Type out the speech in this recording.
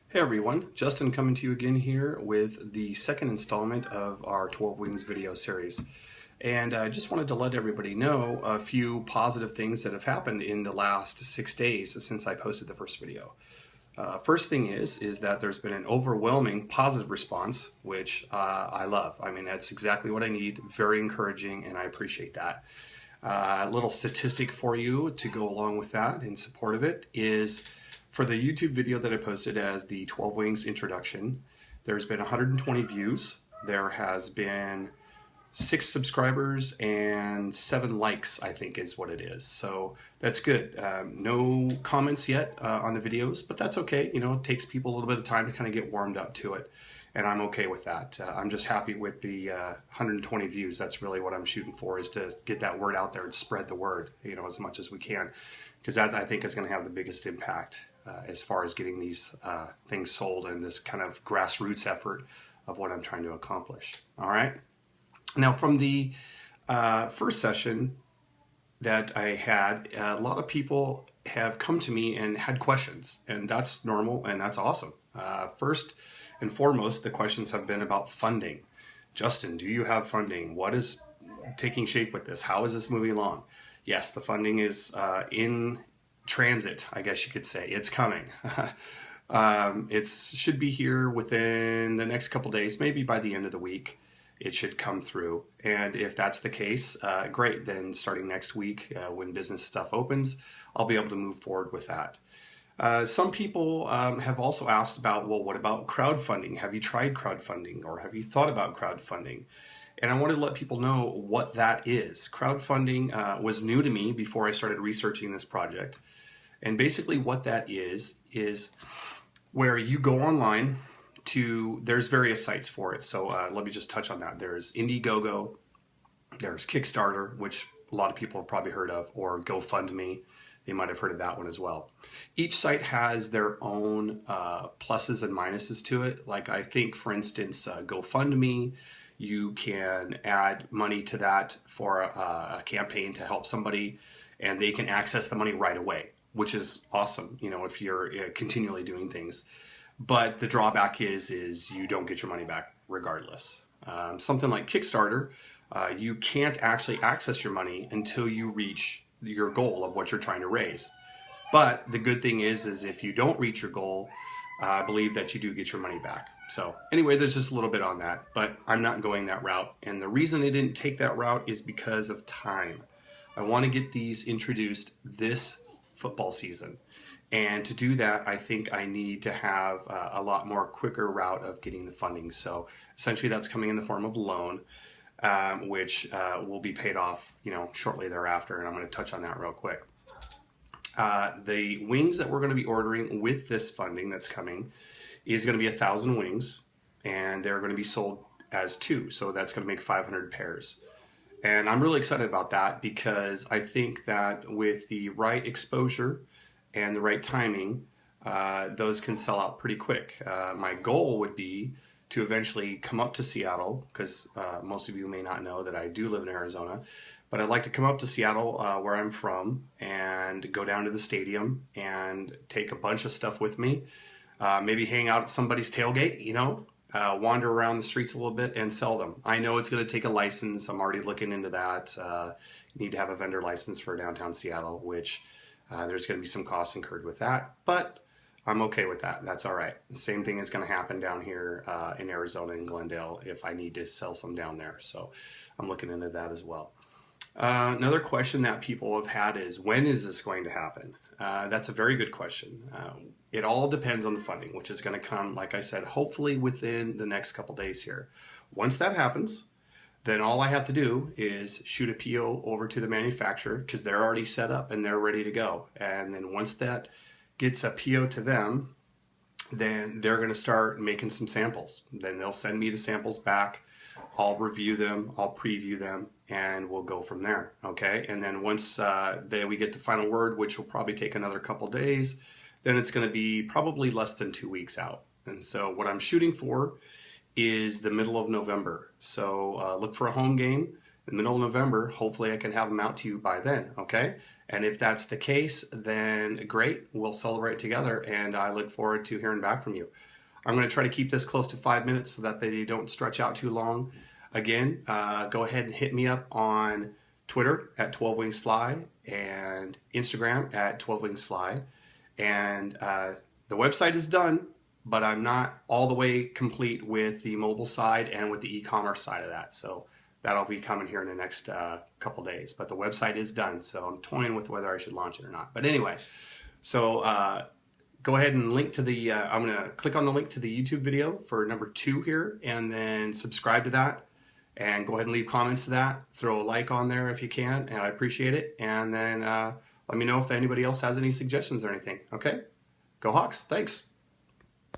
Hey everyone, Justin coming to you again here with the second installment of our 12 Wings video series. And I just wanted to let everybody know a few positive things that have happened in the last 6 days since I posted the first video. First thing is that there's been an overwhelming positive response, which I love. I mean, that's exactly what I need. Very encouraging, and I appreciate that. A little statistic for you to go along with that in support of it is for the YouTube video that I posted as the 12 Wings introduction, there's been 120 views. There has been 6 subscribers and 7 likes, I think is what it is. So that's good. No comments yet on the videos, but that's okay. You know, it takes people a little bit of time to kind of get warmed up to it. And I'm okay with that. I'm just happy with the 120 views. That's really what I'm shooting for, is to get that word out there and spread the word, you know, as much as we can. Because that, I think, is going to have the biggest impact as far as getting these things sold and this kind of grassroots effort of what I'm trying to accomplish. All right. Now, from the first session that I had, a lot of people have come to me and had questions, and that's normal and that's awesome. First and foremost, the questions have been about funding. Justin, do you have funding? What is taking shape with this? How is this moving along? Yes, the funding is in transit, I guess you could say. It's coming. It should be here within the next couple days, maybe by the end of the week. It should come through. And if that's the case, great. Then starting next week, when business stuff opens, I'll be able to move forward with that. Some people have also asked about, well, what about crowdfunding? Have you tried crowdfunding, or have you thought about crowdfunding? And I wanted to let people know what that is. Crowdfunding was new to me before I started researching this project. And basically what that is where you go online to, there's various sites for it. So let me just touch on that. There's Indiegogo, there's Kickstarter, which a lot of people have probably heard of, or GoFundMe. They might have heard of that one as well. Each site has their own pluses and minuses to it. Like, I think, for instance, GoFundMe, you can add money to that for a campaign to help somebody, and they can access the money right away, which is awesome, you know, if you're continually doing things. But the drawback is you don't get your money back regardless. Something like Kickstarter, you can't actually access your money until you reach your goal of what you're trying to raise. But the good thing is if you don't reach your goal, I believe that you do get your money back. So anyway, there's just a little bit on that, but I'm not going that route. And the reason I didn't take that route is because of time. I want to get these introduced this football season. And to do that, I think I need to have a lot more quicker route of getting the funding. So essentially that's coming in the form of a loan, which will be paid off, you know, shortly thereafter. And I'm going to touch on that real quick. The wings that we're going to be ordering with this funding that's coming is going to be 1,000 wings, and they're going to be sold as 2. So that's going to make 500 pairs. And I'm really excited about that, because I think that with the right exposure and the right timing, those can sell out pretty quick. My goal would be to eventually come up to Seattle, because most of you may not know that I do live in Arizona, but I'd like to come up to Seattle, where I'm from, and go down to the stadium and take a bunch of stuff with me. Maybe hang out at somebody's tailgate, you know, wander around the streets a little bit and sell them. I know it's going to take a license. I'm already looking into that. You need to have a vendor license for downtown Seattle, which there's going to be some costs incurred with that, but I'm okay with that. That's all right. The same thing is going to happen down here in Arizona, in Glendale, if I need to sell some down there. So I'm looking into that as well. Another question that people have had is, when is this going to happen? That's a very good question. It all depends on the funding, which is going to come, like I said, hopefully within the next couple days here. Once that happens, then all I have to do is shoot a PO over to the manufacturer, because they're already set up and they're ready to go. And then once that gets a PO to them, then they're going to start making some samples. Then they'll send me the samples back. I'll review them, I'll preview them, and we'll go from there, okay? And then once we get the final word, which will probably take another couple days, then it's going to be probably less than 2 weeks out. And so what I'm shooting for is the middle of November. So look for a home game in the middle of November. Hopefully I can have them out to you by then, okay? And if that's the case, then great, we'll celebrate together, and I look forward to hearing back from you. I'm going to try to keep this close to 5 minutes so that they don't stretch out too long. Again, go ahead and hit me up on Twitter at 12wingsfly and Instagram at 12wingsfly. And the website is done, but I'm not all the way complete with the mobile side and with the e-commerce side of that. So that'll be coming here in the next couple days. But the website is done, so I'm toying with whether I should launch it or not. But anyway, so go ahead and link to the, I'm going to click on the link to the YouTube video for number 2 here, and then subscribe to that. And go ahead and leave comments to that. Throw a like on there if you can, and I appreciate it. And then let me know if anybody else has any suggestions or anything. Okay? Go Hawks. Thanks.